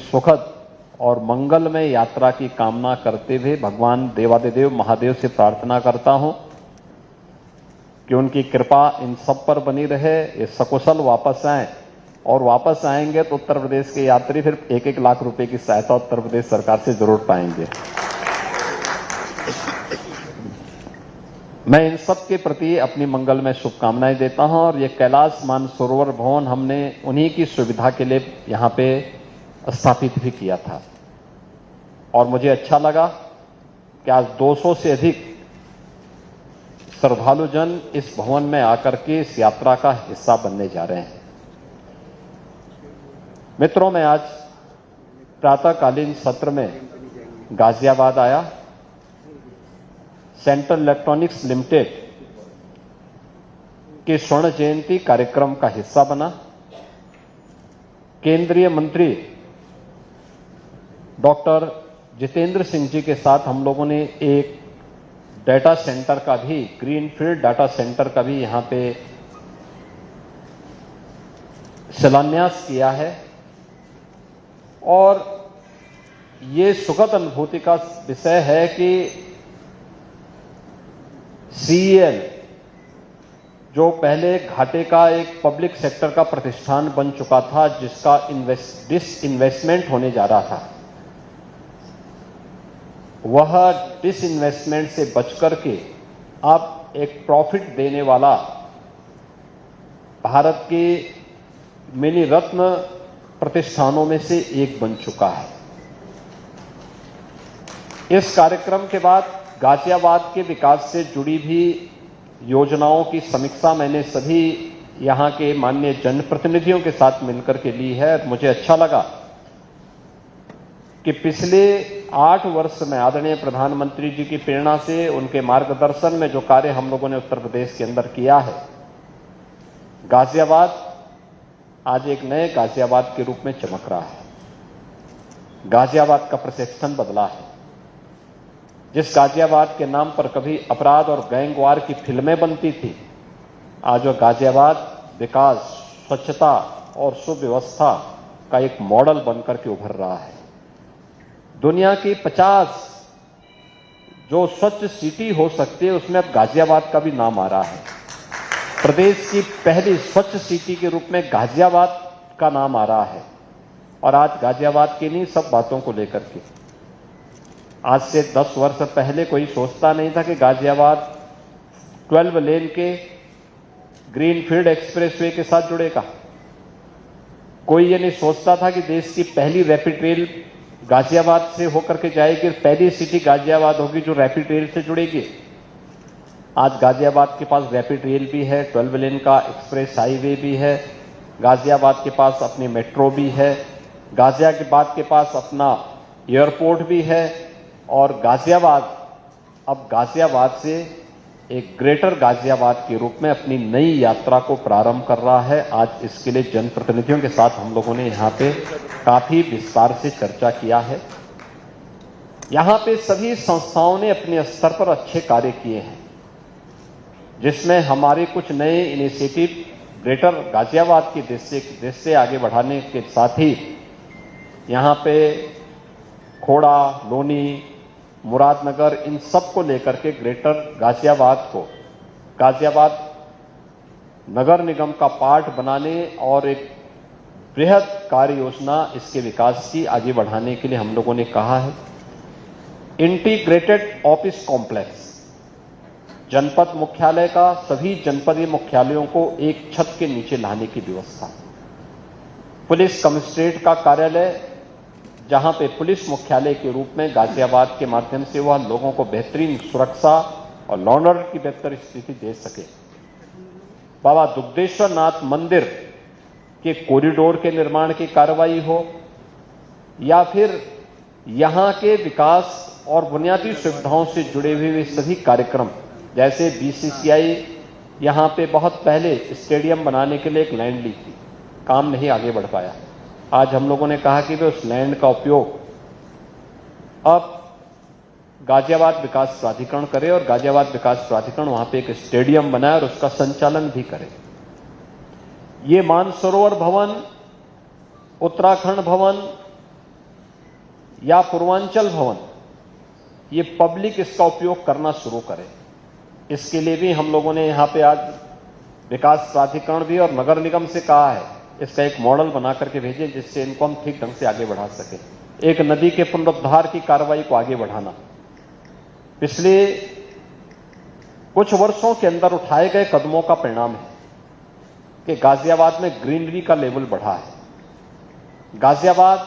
सुखद और मंगलमय यात्रा की कामना करते हुए भगवान देवादिदेव महादेव से प्रार्थना करता हूं कि उनकी कृपा इन सब पर बनी रहे, ये सकुशल वापस आएं और वापस आएंगे तो उत्तर प्रदेश के यात्री फिर 1-1 लाख रुपए की सहायता उत्तर प्रदेश सरकार से जरूर पाएंगे। मैं इन सब के प्रति अपनी मंगलमय शुभकामनाएं देता हूं और ये कैलाश मानसरोवर भवन हमने उन्हीं की सुविधा के लिए यहां पे स्थापित भी किया था और मुझे अच्छा लगा कि आज 200 से अधिक श्रद्धालुजन इस भवन में आकर के इस यात्रा का हिस्सा बनने जा रहे हैं। मित्रों, मैं आज प्रातःकालीन सत्र में गाजियाबाद आया, सेंट्रल इलेक्ट्रॉनिक्स लिमिटेड के स्वर्ण जयंती कार्यक्रम का हिस्सा बना। केंद्रीय मंत्री डॉक्टर जितेंद्र सिंह जी के साथ हम लोगों ने एक डाटा सेंटर का भी, ग्रीनफील्ड डाटा सेंटर का भी यहां पे शिलान्यास किया है और ये सुखद अनुभूति का विषय है कि CEL जो पहले घाटे का एक पब्लिक सेक्टर का प्रतिष्ठान बन चुका था, जिसका डिसइन्वेस्टमेंट होने जा रहा था, वह डिसइन्वेस्टमेंट से बचकर के अब एक प्रॉफिट देने वाला भारत के मिनी रत्न प्रतिष्ठानों में से एक बन चुका है। इस कार्यक्रम के बाद गाजियाबाद के विकास से जुड़ी भी योजनाओं की समीक्षा मैंने सभी यहां के माननीय जनप्रतिनिधियों के साथ मिलकर के ली है। मुझे अच्छा लगा कि पिछले 8 वर्ष में आदरणीय प्रधानमंत्री जी की प्रेरणा से, उनके मार्गदर्शन में जो कार्य हम लोगों ने उत्तर प्रदेश के अंदर किया है, गाजियाबाद आज एक नए गाजियाबाद के रूप में चमक रहा है। गाजियाबाद का परसेप्शन बदला है। जिस गाजियाबाद के नाम पर कभी अपराध और गैंगवार की फिल्में बनती थी, आज वह गाजियाबाद विकास, स्वच्छता और सुव्यवस्था का एक मॉडल बनकर के उभर रहा है। दुनिया की 50 जो स्वच्छ सिटी हो सकती है, उसमें अब गाजियाबाद का भी नाम आ रहा है। प्रदेश की पहली स्वच्छ सिटी के रूप में गाजियाबाद का नाम आ रहा है और आज गाजियाबाद की नहीं, सब बातों को लेकर के, आज से 10 वर्ष पहले कोई सोचता नहीं था कि गाजियाबाद 12 लेन के ग्रीनफील्ड एक्सप्रेसवे के साथ जुड़ेगा। कोई ये नहीं सोचता था कि देश की पहली रैपिड रेल गाजियाबाद से होकर के जाएगी, पहली सिटी गाजियाबाद होगी जो रैपिड रेल से जुड़ेगी। आज गाजियाबाद के पास रैपिड रेल भी है, 12 लेन का एक्सप्रेस हाईवे भी है, गाजियाबाद के पास अपनी मेट्रो भी है, गाजियाबाद के पास अपना एयरपोर्ट भी है और गाजियाबाद अब गाजियाबाद से एक ग्रेटर गाजियाबाद के रूप में अपनी नई यात्रा को प्रारंभ कर रहा है। आज इसके लिए जनप्रतिनिधियों के साथ हम लोगों ने यहाँ पे काफी विस्तार से चर्चा किया है। यहाँ पे सभी संस्थाओं ने अपने स्तर पर अच्छे कार्य किए हैं, जिसमें हमारे कुछ नए इनिशिएटिव ग्रेटर गाजियाबाद की दृष्टि आगे बढ़ाने के साथ ही यहाँ पे खोड़ा, लोनी, मुरादनगर, इन सब को लेकर के ग्रेटर गाजियाबाद को गाजियाबाद नगर निगम का पार्ट बनाने और एक बृहद कार्य योजना इसके विकास की आगे बढ़ाने के लिए हम लोगों ने कहा है। इंटीग्रेटेड ऑफिस कॉम्प्लेक्स, जनपद मुख्यालय का सभी जनपदीय मुख्यालयों को एक छत के नीचे लाने की व्यवस्था, पुलिस कमिश्नरेट का कार्यालय जहां पे पुलिस मुख्यालय के रूप में गाजियाबाद के माध्यम से वह लोगों को बेहतरीन सुरक्षा और लॉ एंड ऑर्डर की बेहतर स्थिति दे सके। बाबा दुग्धेश्वर नाथ मंदिर के कॉरिडोर के निर्माण की कार्रवाई हो या फिर यहां के विकास और बुनियादी सुविधाओं से जुड़े हुए सभी कार्यक्रम, जैसे BCCI यहां पे बहुत पहले स्टेडियम बनाने के लिए एक लैंड ली थी, काम नहीं आगे बढ़ पाया। आज हम लोगों ने कहा कि वे उस लैंड का उपयोग अब गाजियाबाद विकास प्राधिकरण करे और गाजियाबाद विकास प्राधिकरण वहां पे एक स्टेडियम बनाए और उसका संचालन भी करे। ये मानसरोवर भवन, उत्तराखंड भवन, या पूर्वांचल भवन, ये पब्लिक इसका उपयोग करना शुरू करे। इसके लिए भी हम लोगों ने यहां पे आज विकास प्राधिकरण भी और नगर निगम से कहा है, इसका एक मॉडल बना करके भेजें जिससे इनको हम ठीक ढंग से आगे बढ़ा सकें। एक नदी के पुनरुद्धार की कार्रवाई को आगे बढ़ाना, पिछले कुछ वर्षों के अंदर उठाए गए कदमों का परिणाम है कि गाजियाबाद में ग्रीनरी का लेवल बढ़ा है। गाजियाबाद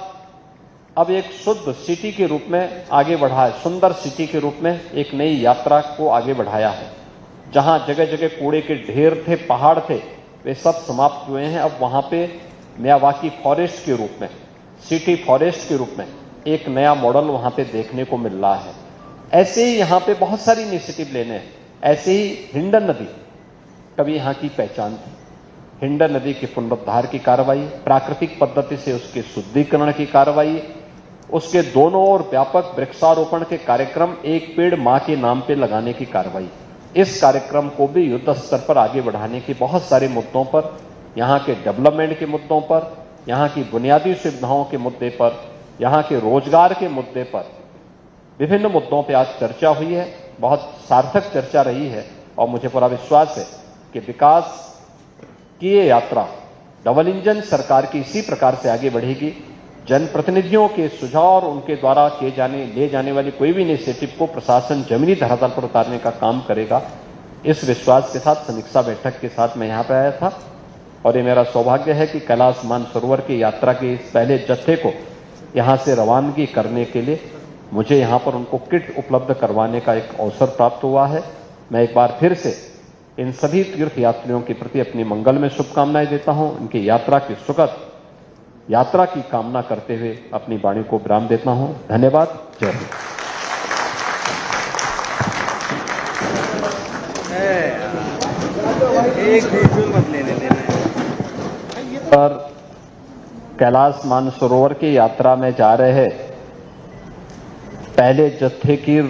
अब एक शुद्ध सिटी के रूप में आगे बढ़ा है, सुंदर सिटी के रूप में एक नई यात्रा को आगे बढ़ाया है। जहां जगह जगह कूड़े के ढेर थे, पहाड़ थे, वे सब समाप्त हुए हैं। अब वहां पे मियावाकी फॉरेस्ट के रूप में, सिटी फॉरेस्ट के रूप में एक नया मॉडल वहां पे देखने को मिल रहा है। ऐसे ही यहां पे बहुत सारी इनिशिएटिव लेने हैं। ऐसे ही हिंडन नदी कभी यहां की पहचान थी। हिंडन नदी के पुनरुद्धार की कार्रवाई, प्राकृतिक पद्धति से उसके शुद्धिकरण की कार्रवाई, उसके दोनों ओर व्यापक वृक्षारोपण के कार्यक्रम, एक पेड़ मां के नाम पे लगाने की कार्रवाई, इस कार्यक्रम को भी युद्ध स्तर पर आगे बढ़ाने के बहुत सारे मुद्दों पर, यहां के डेवलपमेंट के मुद्दों पर, यहां की बुनियादी सुविधाओं के मुद्दे पर, यहां के रोजगार के मुद्दे पर, विभिन्न मुद्दों पर आज चर्चा हुई है। बहुत सार्थक चर्चा रही है और मुझे पूरा विश्वास है कि विकास की ये यात्रा डबल इंजन सरकार की इसी प्रकार से आगे बढ़ेगी। जनप्रतिनिधियों के सुझाव और उनके द्वारा ले जाने वाली कोई भी इनिशिएटिव को प्रशासन जमीनी धरातल पर उतारने का काम करेगा। इस विश्वास के साथ समीक्षा बैठक के साथ मैं यहां पर आया था और ये मेरा सौभाग्य है कि कैलाश मानसरोवर की यात्रा के इस पहले जत्थे को यहां से रवानगी करने के लिए मुझे यहां पर उनको किट उपलब्ध करवाने का एक अवसर प्राप्त हुआ है। मैं एक बार फिर से इन सभी तीर्थ यात्रियों के प्रति अपनी मंगल में शुभकामनाएं देता हूं। उनकी यात्रा की सुखद यात्रा की कामना करते हुए अपनी वाणी को विराम देता हूं। धन्यवाद। जय हिंद। एक भी मत लेने देना। पर कैलाश मानसरोवर की यात्रा में जा रहे पहले जत्थे की